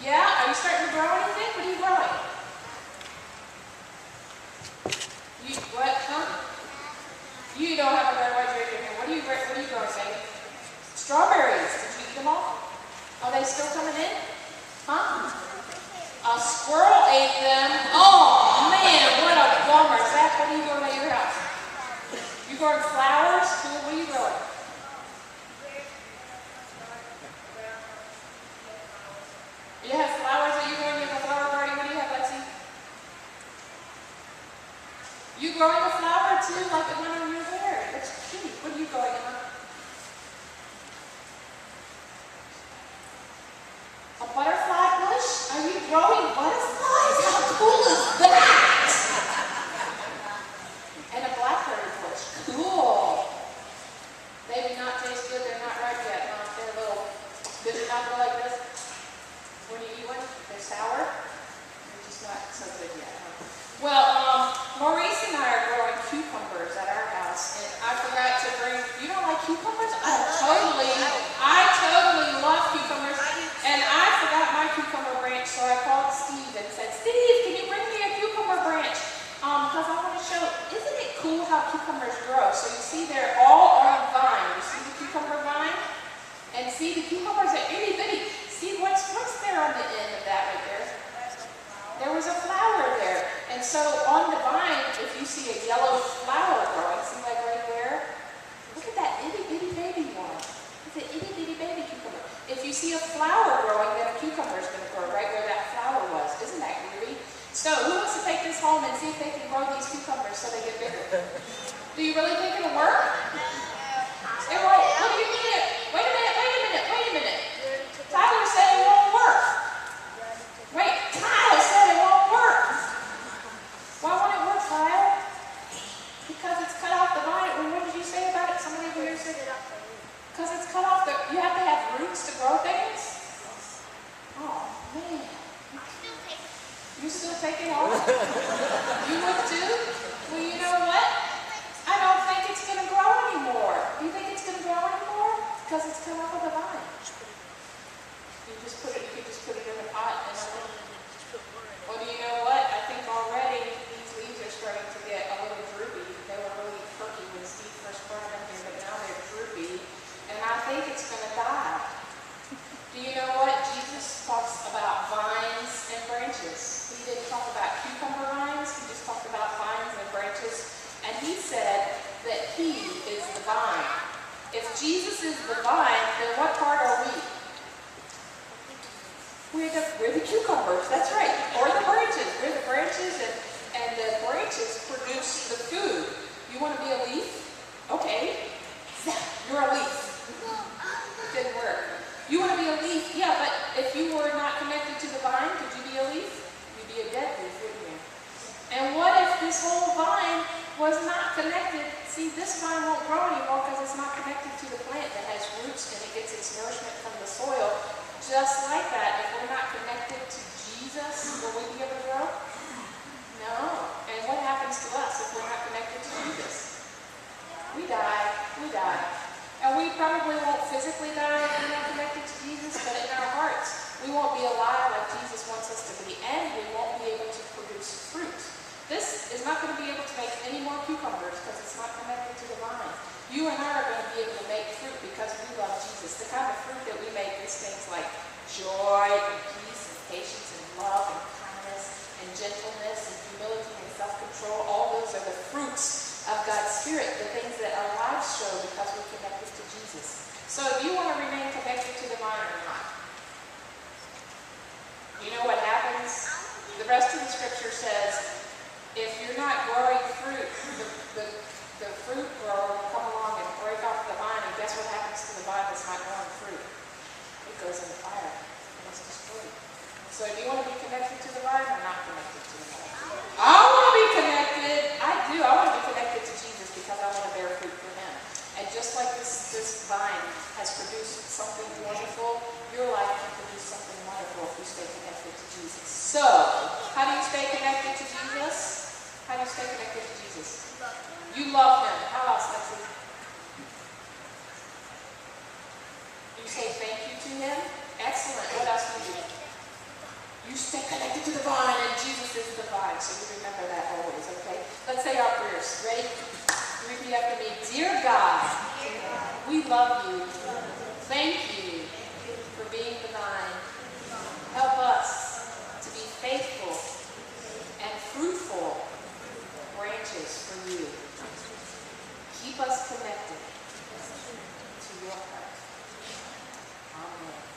Yeah? Are you starting to grow anything? What are you growing? You, what? Huh? You don't have a very wide range here. What are you growing, baby? Strawberries. Did you eat them all? Are they still coming in? Huh? A squirrel ate them. Oh, man, what a bummer. Zach, what are you growing at your house? You growing flowers? Cool. What are you growing? You have flowers that you growing? You have a flower garden? What do you have, Lexi? You growing a flower too, like the one on your hair? That's cute. What are you growing, Emma? A butterfly bush? Are you growing butterflies? How cool is that? And a blackberry bush. Cool. They do not taste good. They're not ripe yet. No, they're little. Do they not go like this? When you eat one, they're sour. They're just not so good yet. Huh? Well, Maurice and I are growing cucumbers at our house, and I forgot to bring. You don't like cucumbers? I totally love cucumbers, and I forgot my cucumber branch, so I called Steve and said, Steve, can you bring me a cucumber branch? Because I want to show. Isn't it cool how cucumbers grow? So you see, they're all on a vine. You see the cucumber vine, and see the cucumbers are itty bitty. See what's there on the end of that right there? There was a flower there. And so on the vine, if you see a yellow flower growing, see like right there? Look at that itty bitty baby one. It's an itty bitty baby cucumber. If you see a flower growing, then a cucumber is going to grow right where that flower was. Isn't that groovy? So who wants to take this home and see if they can grow these cucumbers so they get bigger? Do you really think it'll work? It won't. What do you mean? Wait a minute. Tyler said it won't work. Wait, Kyle said it won't work. Why won't it work, Kyle? Because it's cut off the vine. What did you say about it? Somebody over here said it. Because it's cut off the. You have to have roots to grow things. Oh man. You still taking off? You would too? Well, you know what? I don't think it's going to grow anymore. Do you think it's going to grow anymore? Because it's cut off of the vine. You could just put it in a pot and well, do you know what? I think already these leaves are starting to get a little droopy. They were really perky when Steve first brought them here, but now they're droopy. And I think it's going to die. Do you know what? Jesus talks about vines and branches. He didn't talk about cucumber vines. He just talked about vines and branches. And he said that he is the vine. If Jesus is the vine, then what part are we? We're the cucumbers, that's right. Or the branches. We're the branches, and the branches produce the food. You want to be a leaf? Okay. You're a leaf. It didn't work. You want to be a leaf? Yeah, but if you were not connected to the vine, could you be a leaf? You'd be a dead leaf, wouldn't you? And what if this whole vine was not connected? See, this vine won't grow anymore because it's not connected to the plant that has roots and it gets its nourishment from the soil. Just like that, if we're not connected to Jesus, will we be able to grow? No. And what happens to us if we're not connected to Jesus? We die. And we probably won't physically die if we're not connected to Jesus, but in our hearts, we won't be alive like Jesus wants us to be, and we won't be able to produce fruit. This is not going to be able to make any more cucumbers because it's not connected to the vine. You and I are going to be able to make fruit because we love Jesus. The kind of fruit that we make is things like joy and peace and patience and love and kindness and gentleness and humility and self-control. All those are the fruits of God's Spirit, the things that our lives show because we're connected to Jesus. So if you want to remain connected to the vine or not, you know what happens? The rest of the scripture says, if you're not growing fruit, the fruit grower will come along and break off the vine, and guess what happens to the vine that's not growing fruit? It goes in the fire, and it's destroyed. So do you want to be connected to the vine or not connected to the vine? I want to be connected. I do. I want to be connected to Jesus because I want to bear fruit for him. And just like this vine has produced something wonderful, your life can produce something wonderful if you stay connected to Jesus. So, how do you stay connected to Jesus? How do you stay connected to Jesus? You love him. How else, Lexi? You say thank you to him? Excellent. What else do you do? You stay connected to the vine, and Jesus is the vine. So you remember that always, okay? Let's say our prayers. Ready? Repeat after me. Dear God, we love you. Thank you for being the vine. Help us to be faithful and fruitful branches for you. Keep us connected to your heart. Amen.